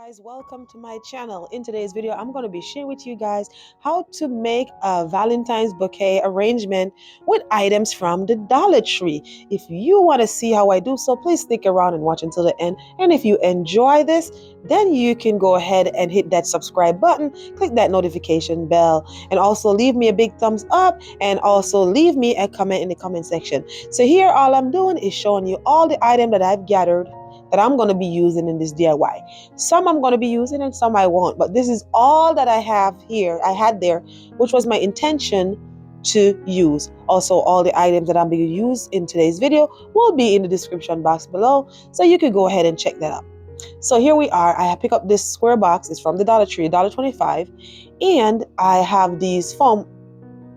Guys, welcome to my channel. In today's video I'm going to be sharing with you guys how to make a Valentine's bouquet arrangement with items from the Dollar Tree. If you want to see how I do so, please stick around and watch until the end, and if you enjoy this, then you can go ahead and hit that subscribe button, click that notification bell, and also leave me a big thumbs up, and also leave me a comment in the comment section. So here all I'm doing is showing you all the items that I've gathered that I'm going to be using in this DIY. Some I'm going to be using and some I won't, but this is all that I have here. I had there, which was my intention to use. Also, all the items that I'm going to use in today's video will be in the description box below, so you could go ahead and check that out. So here we are. I have picked up this square box. It's from the Dollar Tree, $1.25, and I have these foam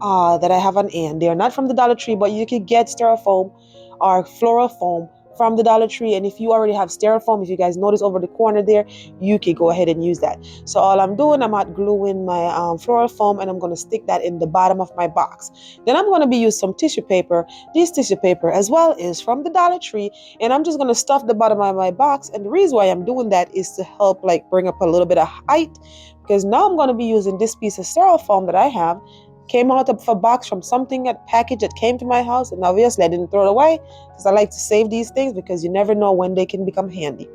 that I have on end. They are not from the Dollar Tree, but you could get styrofoam or floral foam from the Dollar Tree, and if you already have styrofoam, if you guys notice over the corner there, you can go ahead and use that. So all I'm doing, I'm hot gluing my floral foam, and I'm going to stick that in the bottom of my box. Then I'm going to be using some tissue paper. This tissue paper as well is from the Dollar Tree, and I'm just going to stuff the bottom of my box. And the reason why I'm doing that is to help bring up a little bit of height, because now I'm going to be using this piece of styrofoam that I have. Came out of a box from something, a package that came to my house, and obviously I didn't throw it away because I like to save these things because you never know when they can become handy.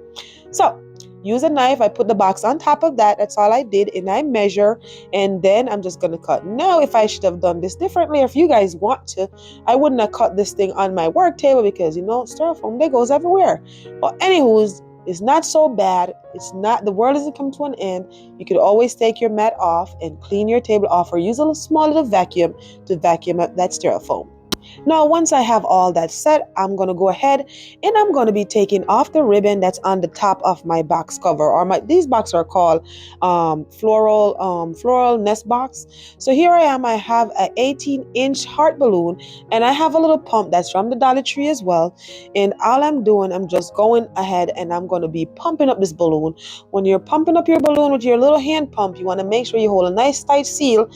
So use a knife. I put the box on top of that. That's all I did, and I measure, and then I'm just going to cut. Now, if I should have done this differently, if you guys want to, I wouldn't have cut this thing on my work table because, styrofoam, that goes everywhere. But anywho's, it's not so bad. It's not, the world doesn't come to an end. You could always take your mat off and clean your table off, or use a small little vacuum to vacuum up that styrofoam. Now, once I have all that set, I'm going to go ahead and I'm going to be taking off the ribbon that's on the top of my box cover, or these boxes are called floral nest box. So here I am. I have an 18-inch heart balloon, and I have a little pump that's from the Dollar Tree as well. And all I'm doing, I'm just going ahead and I'm going to be pumping up this balloon. When you're pumping up your balloon with your little hand pump, you want to make sure you hold a nice tight seal,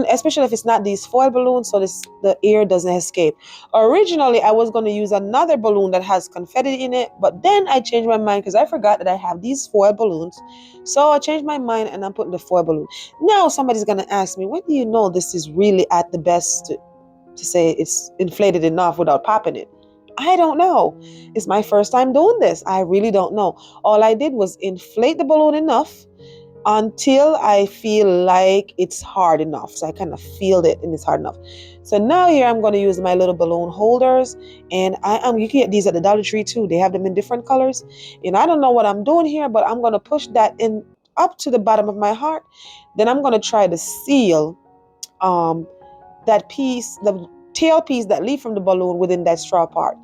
especially if it's not these foil balloons, so the air doesn't escape. Originally, I was going to use another balloon that has confetti in it, but then I changed my mind because I forgot that I have these foil balloons. So I changed my mind and I'm putting the foil balloon. Now somebody's going to ask me, when do you know this is really at the best to say it's inflated enough without popping it? I don't know. It's my first time doing this. I really don't know. All I did was inflate the balloon enough until I feel like it's hard enough. So I kind of feel it and it's hard enough. So now here I'm going to use my little balloon holders, and you can get these at the Dollar Tree too. They have them in different colors, and I don't know what I'm doing here, but I'm going to push that in up to the bottom of my heart. Then I'm going to try to seal that piece, the tail piece that leaves from the balloon within that straw part.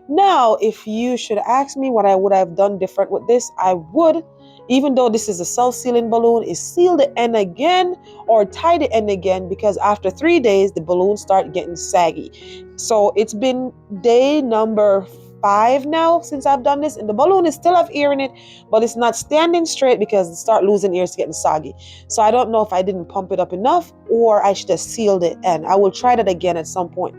Now, if you should ask me what I would have done different with this, I would, even though this is a self-sealing balloon, is seal the end again or tie the end again, because after 3 days, the balloon start getting saggy. So it's been day number 5 now since I've done this, and the balloon is still have air in it, but it's not standing straight because it start losing air, it's getting soggy. So I don't know if I didn't pump it up enough or I should have sealed it, and I will try that again at some point.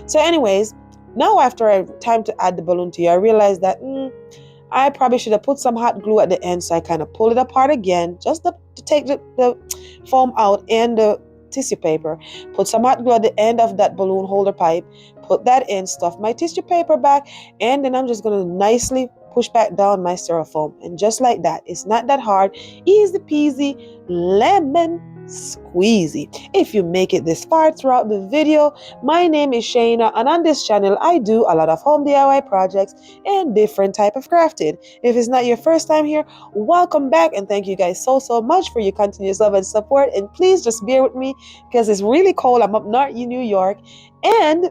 So anyways, now after time to add the balloon to you, I realized that I probably should have put some hot glue at the end. So I kind of pull it apart again, just to take the foam out and the tissue paper. Put some hot glue at the end of that balloon holder pipe, put that in, stuff my tissue paper back, and then I'm just going to nicely push back down my styrofoam. And just like that, it's not that hard, easy peasy, lemon squeezy. If you make it this far throughout the video, my name is Shayna, and on this channel I do a lot of home DIY projects and different type of crafting. If it's not your first time here, welcome back, and thank you guys so much for your continuous love and support. And please just bear with me because it's really cold. I'm up north in New York, and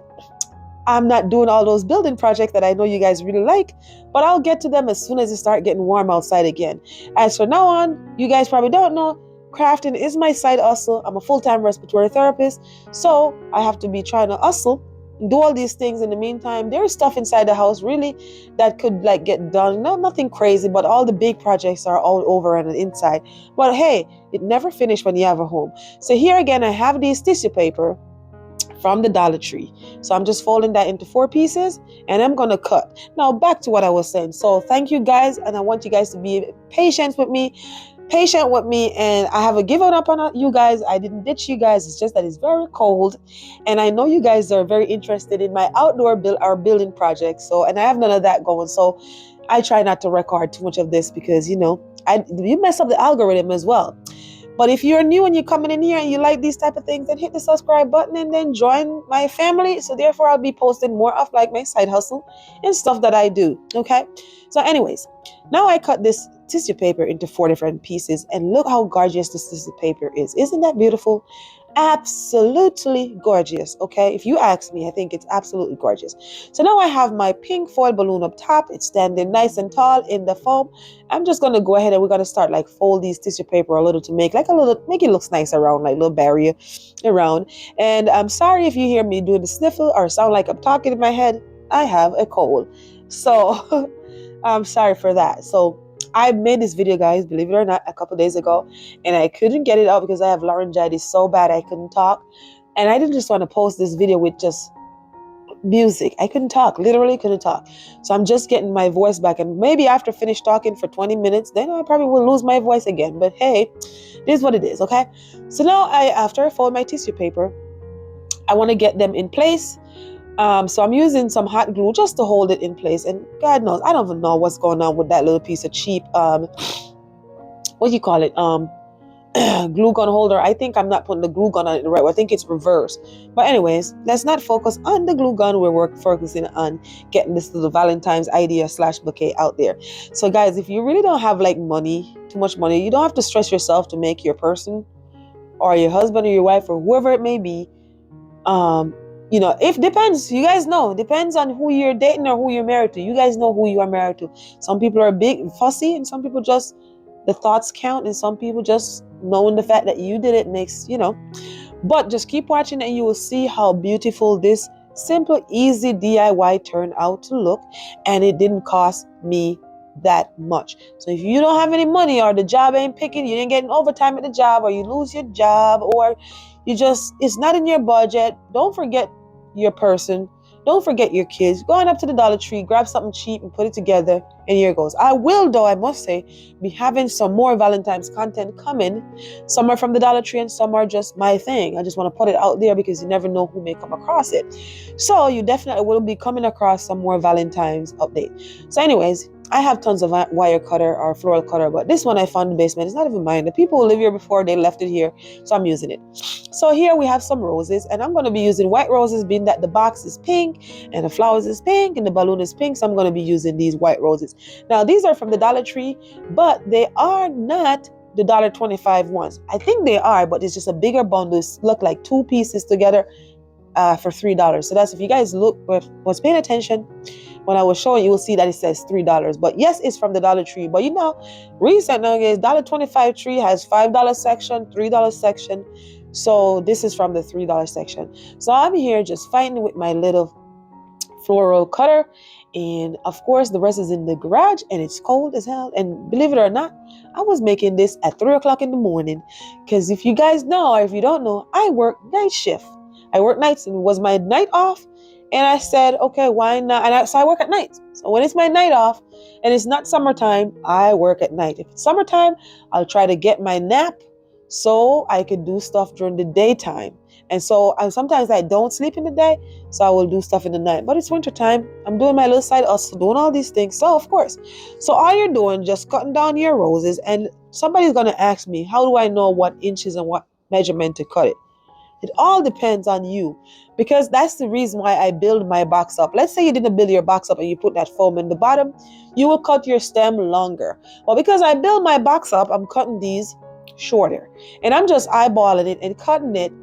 I'm not doing all those building projects that I know you guys really like, but I'll get to them as soon as it start getting warm outside again. As for now on, you guys probably don't know, crafting is my side hustle. I'm a full-time respiratory therapist, so I have to be trying to hustle, do all these things. In the meantime, there's stuff inside the house really that could get done. No, nothing crazy, but all the big projects are all over on the inside. But hey, it never finished when you have a home. So here again, I have these tissue paper from the Dollar Tree. So I'm just folding that into 4 pieces and I'm going to cut. Now back to what I was saying. So thank you guys, and I want you guys to be patient with me, and I haven't given up on you guys. I didn't ditch you guys. It's just that it's very cold, and I know you guys are very interested in my outdoor building project. So, and I have none of that going. So I try not to record too much of this because, you mess up the algorithm as well. But if you're new and you're coming in here and you like these type of things, then hit the subscribe button and then join my family. So therefore, I'll be posting more of like my side hustle and stuff that I do. Okay. So anyways, now I cut this tissue paper into 4 different pieces, and look how gorgeous this tissue paper is. Isn't that beautiful? Absolutely gorgeous. Okay, if you ask me, I think it's absolutely gorgeous. So now I have my pink foil balloon up top. It's standing nice and tall in the foam. I'm just going to go ahead and we're going to start like fold these tissue paper a little to make it looks nice around, like little barrier around. And I'm sorry if you hear me doing the sniffle or sound like I'm talking in my head. I have a cold, so I'm sorry for that. So I made this video, guys, believe it or not, a couple days ago, and I couldn't get it out because I have laryngitis so bad I couldn't talk. And I didn't just want to post this video with just music. I couldn't talk, literally couldn't talk. So I'm just getting my voice back, and maybe after finish talking for 20 minutes, then I probably will lose my voice again. But hey, it is what it is, okay? So now after I fold my tissue paper, I want to get them in place. So I'm using some hot glue just to hold it in place. And God knows, I don't even know what's going on with that little piece of cheap, what do you call it? Glue gun holder. I think I'm not putting the glue gun on it the right way. I think it's reversed. But anyways, let's not focus on the glue gun. We're focusing on getting this little Valentine's idea / bouquet out there. So guys, if you really don't have like too much money, you don't have to stress yourself to make your person or your husband or your wife or whoever it may be, if depends, you guys know, depends on who you're dating or who you're married to. You guys know who you are married to. Some people are big and fussy, and some people just, the thoughts count, and some people just knowing the fact that you did it makes, but just keep watching and you will see how beautiful this simple, easy DIY turned out to look, and it didn't cost me that much. So if you don't have any money, or the job ain't picking, you didn't get an overtime at the job, or you lose your job, or it's not in your budget, don't forget your person, don't forget your kids. Going up to the Dollar Tree, grab something cheap and put it together, and here it goes. I will, though, I must say, be having some more Valentine's content coming. Some are from the Dollar Tree and some are just my thing. I just want to put it out there because you never know who may come across it. So you definitely will be coming across some more Valentine's update. So anyways, I have tons of wire cutter or floral cutter, but this one I found in the basement. It's not even mine. The people who live here before, they left it here, so I'm using it. So here we have some roses, and I'm going to be using white roses, being that the box is pink and the flowers is pink and the balloon is pink. So I'm going to be using these white roses. Now these are from the Dollar Tree, but they are not the $1.25 ones. I think they are, but it's just a bigger bundle. It's look like 2 pieces together for $3. So that's, if you guys was paying attention when I was showing, you will see that it says $3. But yes, it's from the Dollar Tree. But recent nowadays, $1.25 tree has $5 section, $3 section. So this is from the $3 section. So I'm here just fighting with my little floral cutter. And of course, the rest is in the garage and it's cold as hell. And believe it or not, I was making this at 3 o'clock in the morning. Because if you guys know, or if you don't know, I work night shift. I work nights, and it was my night off. And I said, okay, why not? So I work at night. So when it's my night off and it's not summertime, I work at night. If it's summertime, I'll try to get my nap so I could do stuff during the daytime. And so sometimes I don't sleep in the day, so I will do stuff in the night. But it's wintertime. I'm doing my little side hustle, doing all these things. So of course, so all you're doing, just cutting down your roses. And somebody's going to ask me, how do I know what inches and what measurement to cut it? It all depends on you, because that's the reason why I build my box up. Let's say you didn't build your box up and you put that foam in the bottom, you will cut your stem longer. Well, because I build my box up, I'm cutting these shorter, and I'm just eyeballing it and cutting it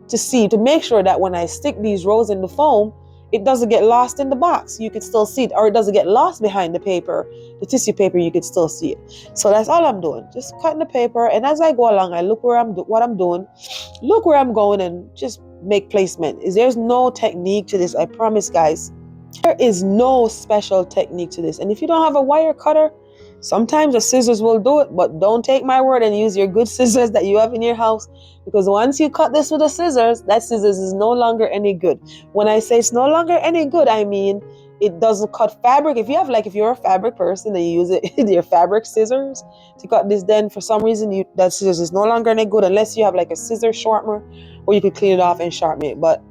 to make sure that when I stick these rows in the foam, it doesn't get lost in the box. You could still see it, or it doesn't get lost behind the paper, the tissue paper. You could still see it. So that's all I'm doing, just cutting the paper. And as I go along, I look what I'm doing, look where I'm going, and just make placement. There's no technique to this. I promise, guys, there is no special technique to this. And if you don't have a wire cutter, Sometimes the scissors will do it, but don't take my word and use your good scissors that you have in your house, because once you cut this with the scissors, that scissors is no longer any good. When I say it's no longer any good, I mean it doesn't cut fabric. If you're a fabric person and you use it your fabric scissors to cut this, then for some reason that scissors is no longer any good unless you have like a scissor sharpener, or you could clean it off and sharpen it. But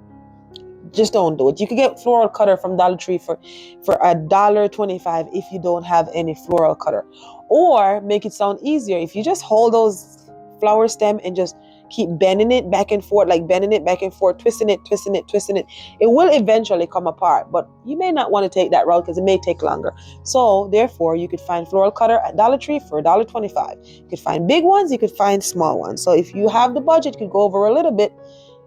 just don't do it. You could get floral cutter from Dollar Tree for $1.25 if you don't have any floral cutter. Or make it sound easier, if you just hold those flower stem and just keep bending it back and forth, like bending it back and forth, twisting it, it will eventually come apart. But you may not want to take that route because it may take longer. So therefore, you could find floral cutter at Dollar Tree for $1.25. You could find big ones, you could find small ones. So if you have the budget, you could go over a little bit,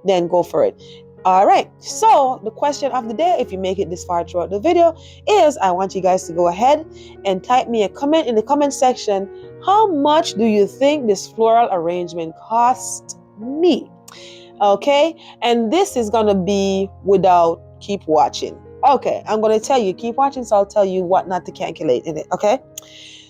then go for it. All right, so the question of the day, if you make it this far throughout the video, is I want you guys to go ahead and type me a comment in the comment section. How much do you think this floral arrangement cost me? Okay, and this is going to be without keep watching. Okay, I'm going to tell you, keep watching, so I'll tell you what not to calculate in it, okay?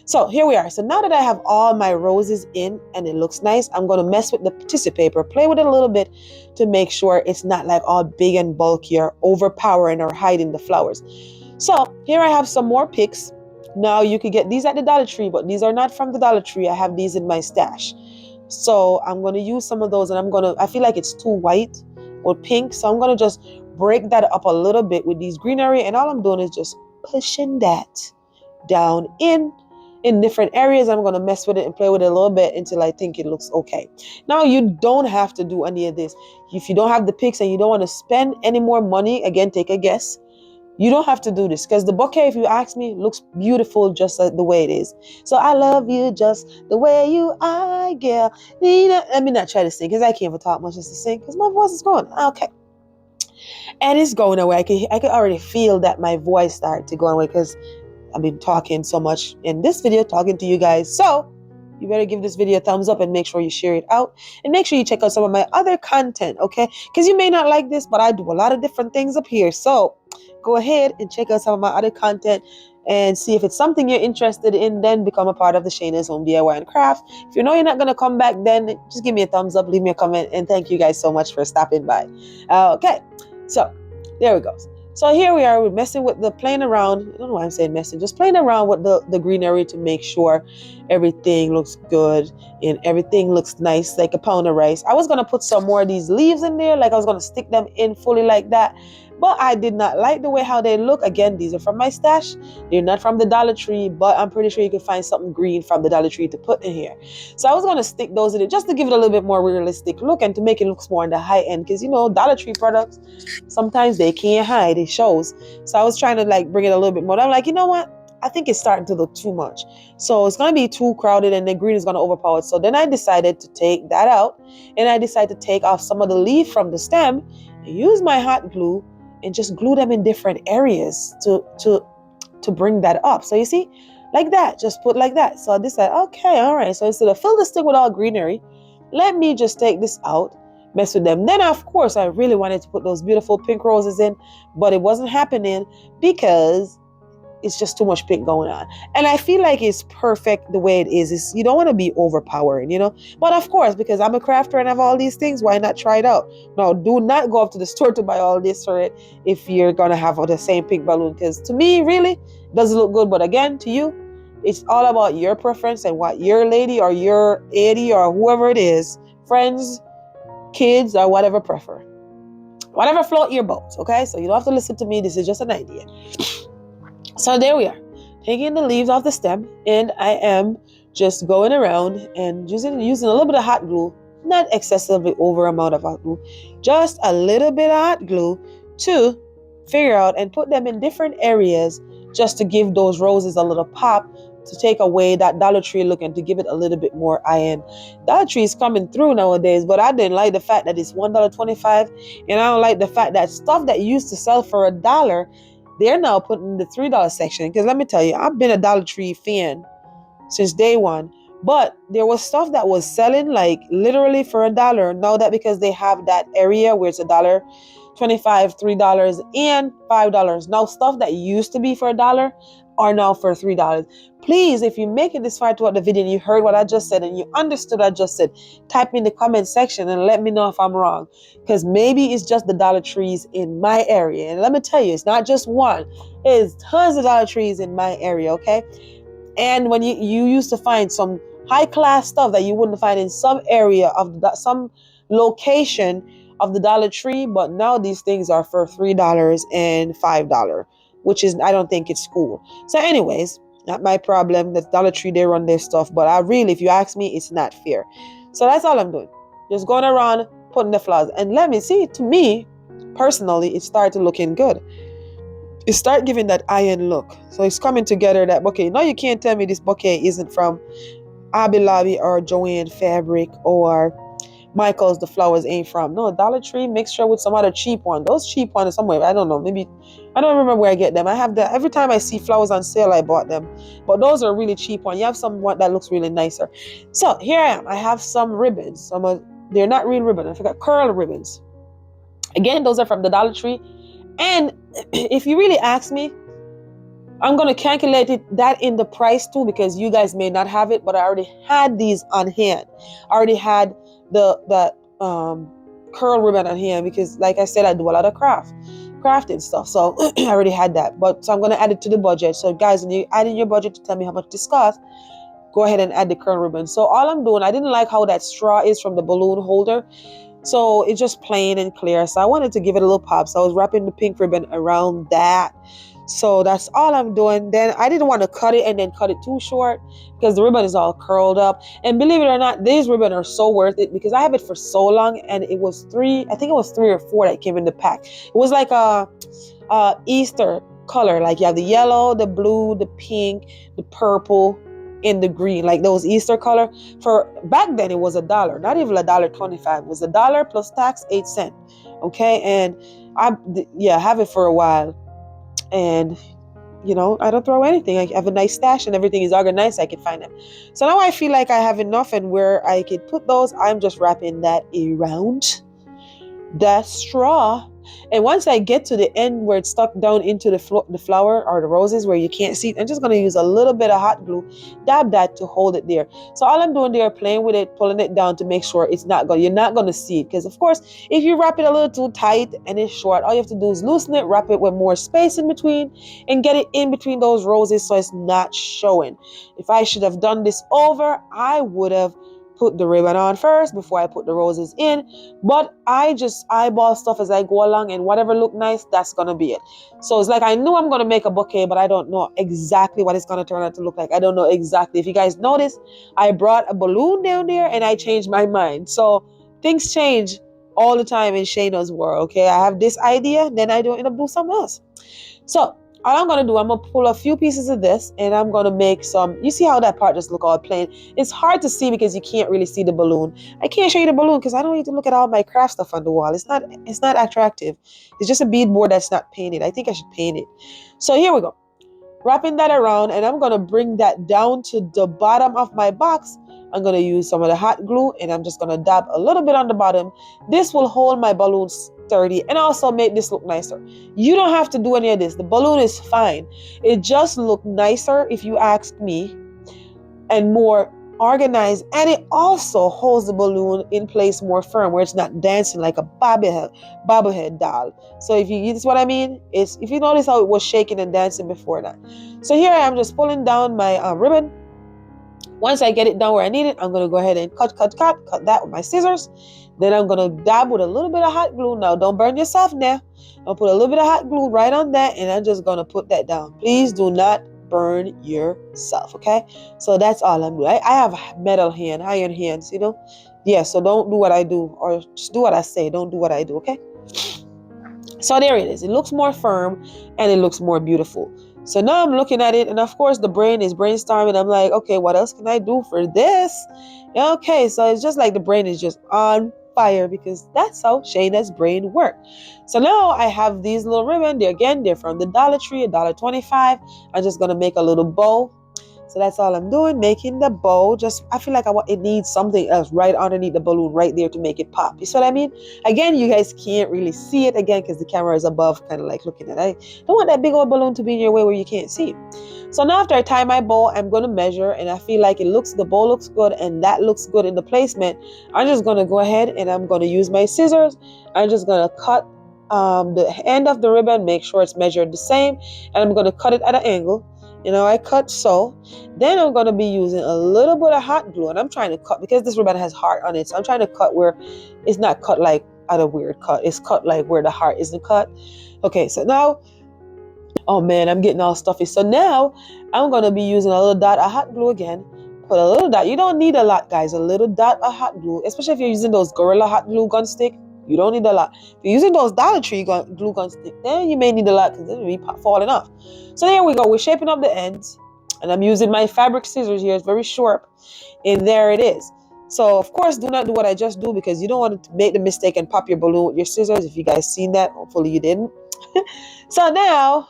So here we are. So now that I have all my roses in and it looks nice, I'm going to mess with the tissue paper, play with it a little bit to make sure it's not like all big and bulky or overpowering or hiding the flowers. So here I have some more picks. Now you could get these at the Dollar Tree, but these are not from the Dollar Tree. I have these in my stash. So I'm going to use some of those, and I feel like it's too white or pink. So I'm going to just break that up a little bit with these greenery, and all I'm doing is just pushing that down in different areas. I'm going to mess with it and play with it a little bit until I think it looks okay. Now, you don't have to do any of this. If you don't have the picks and you don't want to spend any more money, again, take a guess. You don't have to do this, because the bouquet, if you ask me, looks beautiful just like the way it is. So I love you just the way you are, girl. Let me not try to sing, because I can't even talk much just to sing, because my voice is going. Okay. And it's going away. I can already feel that my voice started to go away, because I've been talking so much in this video, talking to you guys. So you better give this video a thumbs up and make sure you share it out. And make sure you check out some of my other content, okay? Because you may not like this, but I do a lot of different things up here. So go ahead and check out some of my other content and see if it's something you're interested in. Then become a part of the Shayna's Home DIY and Crafts. If you know you're not going to come back, then just give me a thumbs up, leave me a comment. And thank you guys so much for stopping by. Okay, so there we go. So here we are, we're messing with playing around. I don't know why I'm saying messing, just playing around with the greenery to make sure everything looks good and everything looks nice, like a pound of rice. I was going to put some more of these leaves in there, like I was going to stick them in fully like that. But I did not like the way how they look. Again, these are from my stash. They're not from the Dollar Tree, but I'm pretty sure you can find something green from the Dollar Tree to put in here. So I was going to stick those in it just to give it a little bit more realistic look and to make it look more on the high end. Because, you know, Dollar Tree products, sometimes they can't hide. It shows. So I was trying to like bring it a little bit more. I'm like, you know what? I think it's starting to look too much. So it's going to be too crowded and the green is going to overpower it. So then I decided to take that out, and I decided to take off some of the leaf from the stem and use my hot glue and just glue them in different areas to bring that up. So you see, like that, just put like that. So I decided, okay, all right. So instead of fill this thing with all greenery, let me just take this out, mess with them. Then of course, I really wanted to put those beautiful pink roses in, but it wasn't happening because it's just too much pink going on. And I feel like it's perfect the way it is. You don't want to be overpowering, you know. But of course, because I'm a crafter and I have all these things, why not try it out? Now, do not go up to the store to buy all this for it if you're going to have the same pink balloon. Because to me, really, it doesn't look good. But again, to you, it's all about your preference and what your lady or your Eddie or whoever it is, friends, kids, or whatever prefer. Whatever float your boat, okay? So you don't have to listen to me. This is just an idea. So there we are, taking the leaves off the stem, and I am just going around and using a little bit of hot glue, not excessively over amount of hot glue, just a little bit of hot glue to figure out and put them in different areas just to give those roses a little pop, to take away that Dollar Tree look and to give it a little bit more high-end. Dollar Tree is coming through nowadays, but I didn't like the fact that it's $1.25, and I don't like the fact that stuff that used to sell for $1, they're now putting in the $3 section. Because let me tell you, I've been a Dollar Tree fan since day one. But there was stuff that was selling like literally for $1. Now that because they have that area where it's $1.25, $3, and $5. Now stuff that used to be for $1, are now for $3. Please, if you make it this far throughout the video and you heard what I just said and you understood what I just said, type in the comment section and let me know if I'm wrong. Because maybe it's just the Dollar Trees in my area. And let me tell you, it's not just one. It's tons of Dollar Trees in my area, okay? And when you used to find some high class stuff that you wouldn't find in some area of some location of the Dollar Tree, but now these things are for $3 and $5, which is, I don't think it's cool. So anyways, not my problem. The Dollar Tree, they run their stuff, but I really, if you ask me, it's not fair. So that's all I'm doing. Just going around putting the flowers. And let me see, to me personally, it started looking good. It start giving that iron look. So it's coming together, that bouquet. No, you can't tell me this bouquet isn't from Hobby Lobby or Joanne Fabric or Michael's the flowers ain't from. No, Dollar Tree mixture with some other cheap one. Those cheap ones somewhere, I don't know, maybe, I don't remember where I get them. I have the, every time I see flowers on sale, I bought them. But those are really cheap ones. You have some one that looks really nicer. So here I am. I have some ribbons. They're not real ribbon. I forgot, curl ribbons. Again, those are from the Dollar Tree. And if you really ask me, I'm going to calculate that in the price too, because you guys may not have it, but I already had these on hand. I already had that curl ribbon on hand because, like I said, I do a lot of crafting stuff. So I already had that. So I'm going to add it to the budget. So guys, when you add in your budget to tell me how much this costs, go ahead and add the curl ribbon. So all I'm doing, I didn't like how that straw is from the balloon holder. So it's just plain and clear. So I wanted to give it a little pop. So I was wrapping the pink ribbon around that. So that's all I'm doing. Then I didn't want to cut it and then cut it too short because the ribbon is all curled up. And believe it or not, these ribbons are so worth it because I have it for so long. And it was I think it was 3 or 4 that came in the pack. It was like a Easter color. Like you have the yellow, the blue, the pink, the purple, and the green, like those Easter color. For back then it was $1, not even $1.25. It was $1 plus tax, 8 cents. Okay, and I have it for a while, and I don't throw anything. I have a nice stash and everything is organized. I can find them. So now I feel like I have enough, and where I could put those, I'm just wrapping that around that straw. And once I get to the end where it's stuck down into the flower or the roses where you can't see it, I'm just going to use a little bit of hot glue, dab that to hold it there. So all I'm doing there, playing with it, pulling it down to make sure you're not going to see it. Because of course, if you wrap it a little too tight and it's short, all you have to do is loosen it, wrap it with more space in between, and get it in between those roses so it's not showing. If I should have done this over, I would have put the ribbon on first before I put the roses in, but I just eyeball stuff as I go along, and whatever look nice, that's gonna be it. So it's like I knew I'm gonna make a bouquet, but I don't know exactly what it's gonna turn out to look like. I don't know exactly. If you guys notice, I brought a balloon down there and I changed my mind. So things change all the time in Shayna's world. Okay, I have this idea, then I don't end up doing something else. So all I'm going to do, I'm going to pull a few pieces of this and I'm going to make some, you see how that part just look all plain? It's hard to see because you can't really see the balloon. I can't show you the balloon because I don't need to look at all my craft stuff on the wall. It's not attractive. It's just a beadboard that's not painted. I think I should paint it. So here we go. Wrapping that around, and I'm going to bring that down to the bottom of my box. I'm going to use some of the hot glue and I'm just going to dab a little bit on the bottom. This will hold my balloons sturdy and also make this look nicer. You don't have to do any of this. The balloon is fine. It just looks nicer, if you ask me, and more organized, and it also holds the balloon in place more firm, where it's not dancing like a bobblehead doll. So if you, this is what I mean, is if you notice how it was shaking and dancing before that. So here I am just pulling down my ribbon. Once I get it down where I need it, I'm going to go ahead and cut that with my scissors. Then I'm going to dab with a little bit of hot glue. Now, don't burn yourself now. I'll put a little bit of hot glue right on that, and I'm just going to put that down. Please do not burn yourself, okay? So that's all I'm doing. I have metal hand, iron hands, Yeah, so don't do what I do, or just do what I say. Don't do what I do, okay? So there it is. It looks more firm, and it looks more beautiful. So now I'm looking at it, and of course the brain is brainstorming. I'm like, okay, what else can I do for this? Okay, so it's just like the brain is just on fire, because that's how Shayna's brain works. So now I have these little ribbon. They're from the Dollar Tree, $1.25. I'm just gonna make a little bow So that's all I'm doing, making the bow. Just, I feel like it needs something else right underneath the balloon right there to make it pop. You see what I mean? Again, you guys can't really see it again because the camera is above, kind of like looking at it. I don't want that big old balloon to be in your way where you can't see it. So now after I tie my bow, I'm going to measure, and I feel like the bow looks good and that looks good in the placement. I'm just going to go ahead and I'm going to use my scissors. I'm just going to cut the end of the ribbon, make sure it's measured the same, and I'm going to cut it at an angle. I cut so. Then I'm going to be using a little bit of hot glue, and I'm trying to cut, because this ribbon has heart on it, so I'm trying to cut where it's not cut like at a weird cut. It's cut like where the heart isn't cut. Okay, so now, oh man, I'm getting all stuffy. So now I'm going to be using a little dot of hot glue again. Put a little dot. You don't need a lot, guys. A little dot of hot glue, especially if you're using those Gorilla hot glue gun stick. You don't need a lot. If you're using those Dollar Tree glue gun stick, then you may need a lot because it'll be falling off. So there we go. We're shaping up the ends, and I'm using my fabric scissors here. It's very sharp, and there it is. So of course, do not do what I just do, because you don't want to make the mistake and pop your balloon with your scissors. If you guys seen that, hopefully you didn't. So now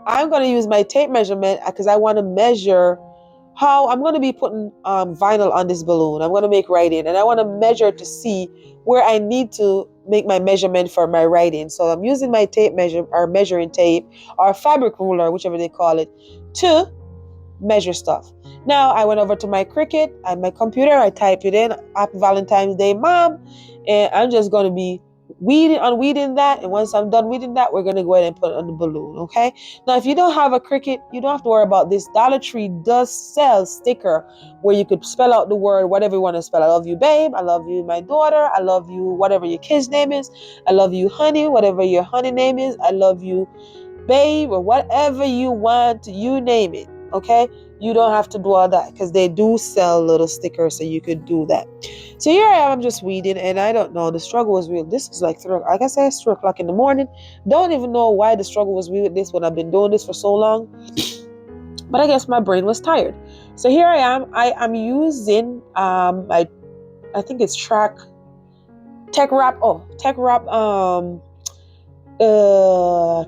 I'm going to use my tape measurement because I want to measure how I'm going to be putting vinyl on this balloon. I'm going to make writing, and I want to measure to see where I need to make my measurement for my writing. So I'm using my tape measuring tape or fabric ruler, whichever they call it, to measure stuff. Now I went over to my Cricut and my computer. I typed it in, Happy Valentine's Day, Mom, and I'm just going to be unweeding that, and once I'm done weeding that, we're going to go ahead and put it on the balloon. Okay, now if you don't have a Cricut, you don't have to worry about this. Dollar Tree does sell sticker where you could spell out the word whatever you want to spell. I love you, babe. I love you, my daughter. I love you, whatever your kid's name is. I love you, honey, whatever your honey name is. I love you, babe, or whatever you want, you name it. Okay, you don't have to do all that because they do sell little stickers, so you could do that. So here I am, I'm just weeding, and I don't know, the struggle was real. This is like 3 o'clock in the morning. Don't even know why the struggle was real with this when I've been doing this for so long, but I guess my brain was tired. So here I am. I'm using I think it's Tech Wrap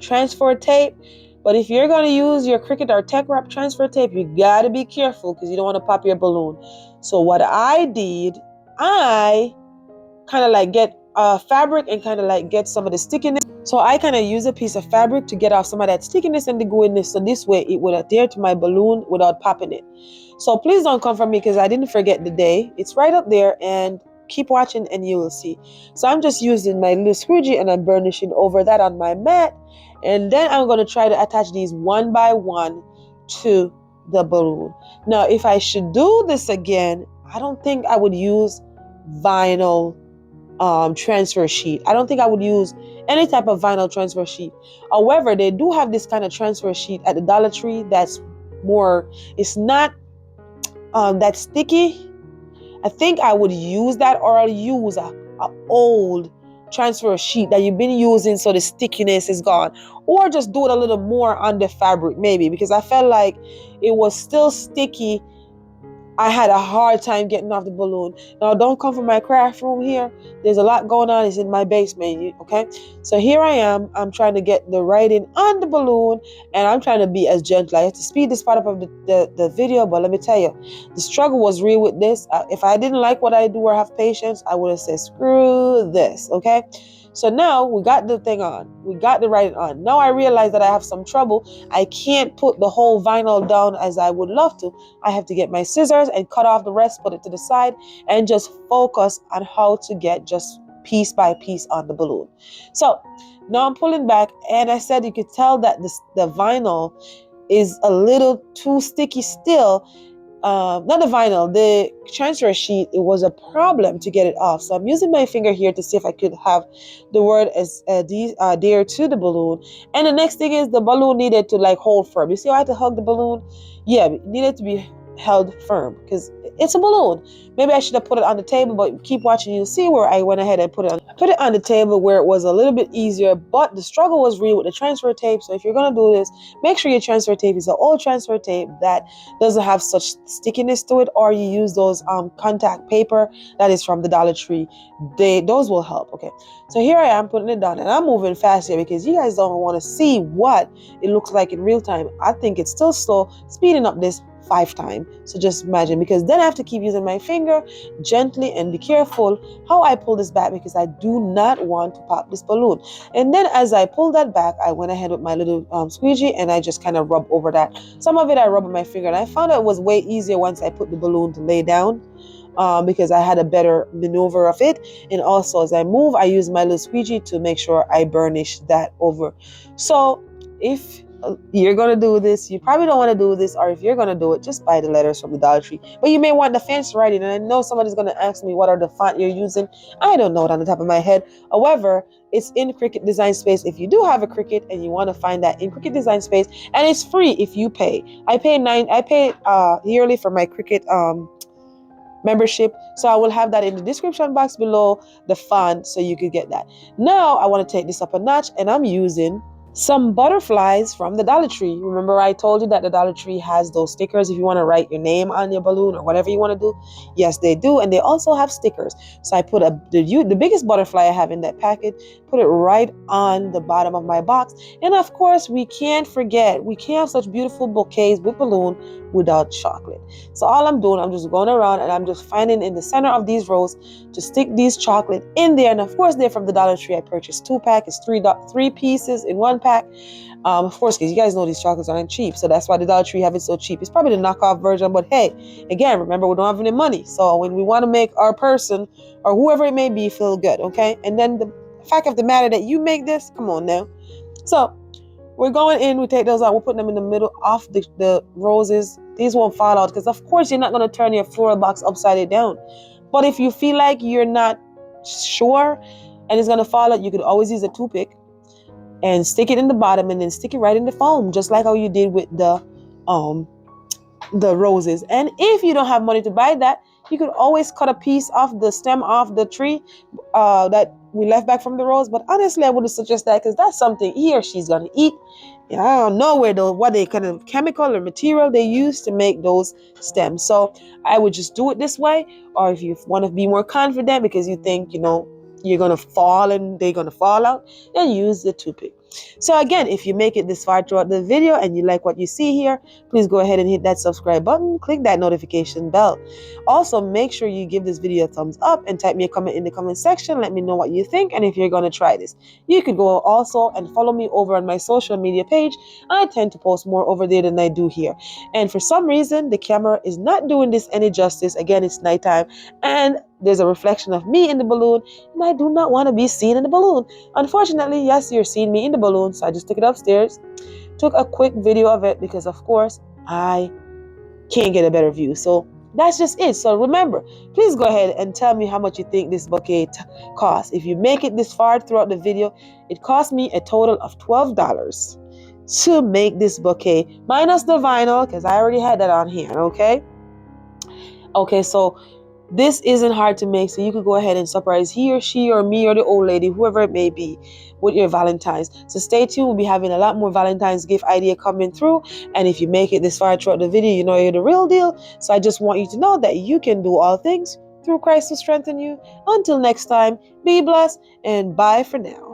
transfer tape. But if you're going to use your Cricut or Tech Wrap transfer tape, you got to be careful because you don't want to pop your balloon. So what I did, I kind of like get fabric and kind of like get some of the stickiness. So I kind of use a piece of fabric to get off some of that stickiness and the gooiness. So this way it would adhere to my balloon without popping it. So please don't come for me because I didn't forget the day. It's right up there, and keep watching and you will see. So I'm just using my little squeegee and I'm burnishing over that on my mat. And then I'm going to try to attach these one by one to the balloon. Now, if I should do this again, I don't think I would use vinyl transfer sheet. I don't think I would use any type of vinyl transfer sheet. However, they do have this kind of transfer sheet at the Dollar Tree that's more, it's not that sticky. I think I would use that, or I'll use a old transfer sheet that you've been using so the stickiness is gone, or just do it a little more on the fabric maybe, because I felt like it was still sticky. I had a hard time getting off the balloon. Now, don't come from my craft room here. There's a lot going on. It's in my basement, okay? So here I am. I'm trying to get the writing on the balloon, and I'm trying to be as gentle. I have to speed this part up of the video, but let me tell you, the struggle was real with this. If I didn't like what I do or have patience, I would have said, screw this, okay? So now we got the thing on. We got the writing on. Now I realize that I have some trouble. I can't put the whole vinyl down as I would love to. I have to get my scissors and cut off the rest, put it to the side, and just focus on how to get just piece by piece on the balloon. So now I'm pulling back, and I said you could tell that the vinyl is a little too sticky still. Not the vinyl, the transfer sheet, it was a problem to get it off. So I'm using my finger here to see if I could have the word as adhere to the balloon. And the next thing is the balloon needed to like hold firm. You see how I had to hug the balloon? Yeah, it needed to be held firm because it's a balloon. Maybe I should have put it on the table, but keep watching, you'll see where I went ahead and put it on the table where it was a little bit easier, but the struggle was real with the transfer tape. So if you're going to do this, make sure your transfer tape is an old transfer tape that doesn't have such stickiness to it, or you use those contact paper that is from the Dollar Tree. Those will help. Okay, so here I am putting it down, and I'm moving fast here because you guys don't want to see what it looks like in real time. I think it's still slow. Speeding up this 5 times. So just imagine, because then I have to keep using my finger gently and be careful how I pull this back, because I do not want to pop this balloon. And then as I pull that back, I went ahead with my little squeegee and I just kind of rub over that. Some of it I rub with my finger, and I found it was way easier once I put the balloon to lay down. Because I had a better maneuver of it. And also as I move, I use my little squeegee to make sure I burnish that over. So if you're going to do this, you probably don't want to do this, or if you're going to do it, just buy the letters from the Dollar Tree. But you may want the fancy writing, and I know somebody's going to ask me what are the font you're using. I don't know it on the top of my head. However, it's in Cricut Design Space. If you do have a Cricut and you want to find that in Cricut Design Space, and it's free if you pay. I pay yearly for my Cricut membership, so I will have that in the description box below, the font, so you could get that. Now I want to take this up a notch, and I'm using some butterflies from the Dollar Tree. Remember I told you that the Dollar Tree has those stickers if you want to write your name on your balloon or whatever you want to do. Yes, they do. And they also have stickers. So I put the biggest butterfly I have in that packet, put it right on the bottom of my box. And of course, we can't forget, we can't have such beautiful bouquets with balloon without chocolate. So all I'm doing, I'm just going around and I'm just finding in the center of these rows to stick these chocolate in there. And of course, they're from the Dollar Tree. I purchased 2 packs. It's 3 pieces in 1 pack. Of course, because you guys know these chocolates aren't cheap, so that's why the Dollar Tree have it so cheap. It's probably the knockoff version, but hey, again, remember, we don't have any money, so when we want to make our person or whoever it may be feel good, okay? And then the fact of the matter that you make this, come on now. So we're going in, we take those out, we're putting them in the middle of the roses. These won't fall out because of course you're not going to turn your floral box upside down. But if you feel like you're not sure and it's going to fall out, you could always use a toothpick and stick it in the bottom and then stick it right in the foam, just like how you did with the roses. And if you don't have money to buy that, you could always cut a piece off the stem of the tree that we left back from the rose. But honestly, I wouldn't suggest that because that's something he or she's gonna eat. Yeah, I don't know what they kind of chemical or material they use to make those stems. So I would just do it this way. Or if you want to be more confident because you think, you're going to fall and they're going to fall out, then use the toothpick. So again, if you make it this far throughout the video and you like what you see here, please go ahead and hit that subscribe button, click that notification bell. Also, make sure you give this video a thumbs up and type me a comment in the comment section. Let me know what you think and if you're going to try this. You could go also and follow me over on my social media page. I tend to post more over there than I do here. And for some reason, the camera is not doing this any justice. Again, it's nighttime and there's a reflection of me in the balloon, and I do not want to be seen in the balloon. Unfortunately, yes, you're seeing me in the balloon, so I just took it upstairs, took a quick video of it because, of course, I can't get a better view. So that's just it. So remember, please go ahead and tell me how much you think this bouquet costs. If you make it this far throughout the video, it cost me a total of $12 to make this bouquet, minus the vinyl, because I already had that on here, okay? Okay, so this isn't hard to make, so you could go ahead and surprise he or she or me or the old lady, whoever it may be, with your Valentines. So stay tuned. We'll be having a lot more Valentine's gift idea coming through. And if you make it this far throughout the video, you know you're the real deal. So I just want you to know that you can do all things through Christ who strengthens you. Until next time, be blessed and bye for now.